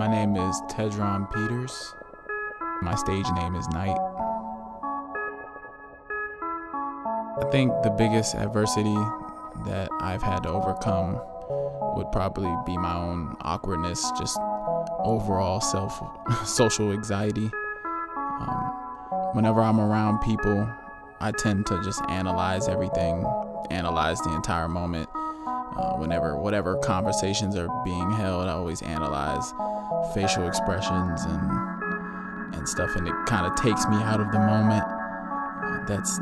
My name is Teddron Peters. My stage name is Knight. I think the biggest adversity that I've had to overcome would probably be my own awkwardness, just overall social anxiety. Whenever I'm around people, I tend to just analyze everything, analyze the entire moment. Whatever conversations are being held, I always analyze facial expressions and stuff, and it kind of takes me out of the moment. That's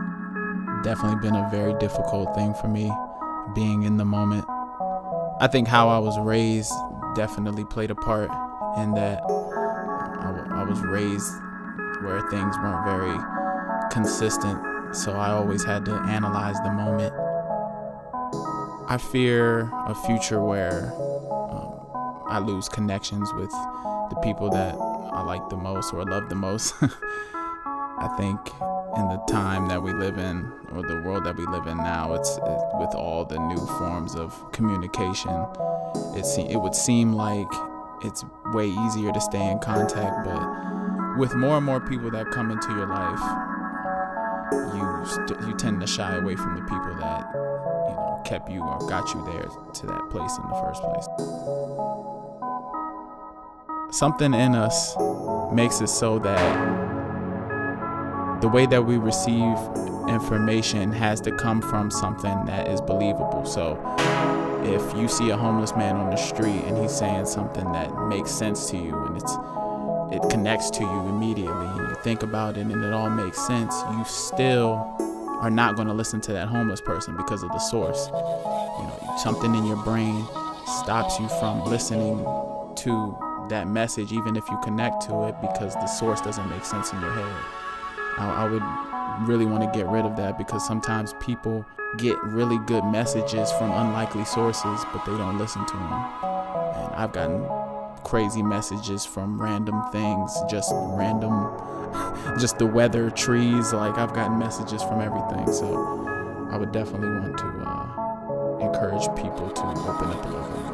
definitely been a very difficult thing for me, being in the moment. I think how I was raised definitely played a part in that. I was raised where things weren't very consistent, so I always had to analyze the moment. I fear a future where I lose connections with the people that I like the most or love the most. I think in the time that we live in, or the world that we live in now, it's with all the new forms of communication, it would seem like it's way easier to stay in contact, but with more and more people that come into your life, you tend to shy away from the people that kept you or got you there to that place in the first place. Something in us makes it so that the way that we receive information has to come from something that is believable. So if you see a homeless man on the street and he's saying something that makes sense to you and it connects to you immediately, and you think about it and it all makes sense, you still are not going to listen to that homeless person because of the source. Something in your brain stops you from listening to that message, even if you connect to it, because the source doesn't make sense in your head. I would really want to get rid of that, because sometimes people get really good messages from unlikely sources, but they don't listen to them. And I've gotten crazy messages from random things, just the weather, trees. Like, I've gotten messages from everything. So I would definitely want to encourage people to open up a little bit more.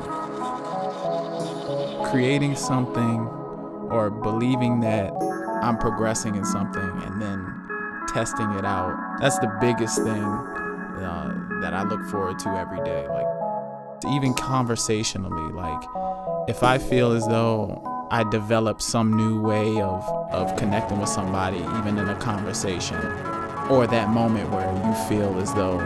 Creating something or believing that I'm progressing in something and then testing it out, that's the biggest thing that I look forward to every day. Like, even conversationally, like, if I feel as though I develop some new way of connecting with somebody, even in a conversation, or that moment where you feel as though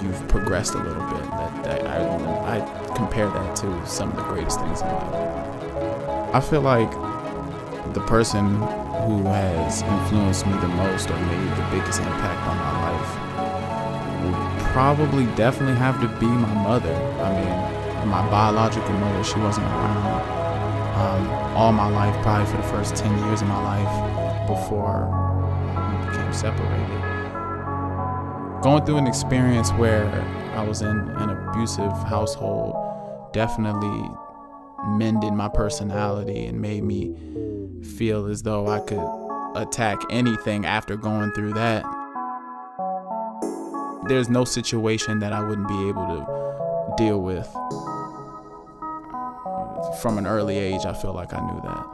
you've progressed a little bit, that I compare that to some of the greatest things in life. I feel like the person who has influenced me the most or made the biggest impact on my life would probably definitely have to be my mother. I mean, my biological mother, she wasn't around all my life, probably for the first 10 years of my life before we became separated. Going through an experience where I was in an abusive household definitely mended my personality and made me feel as though I could attack anything after going through that. There's no situation that I wouldn't be able to deal with. From an early age, I feel like I knew that.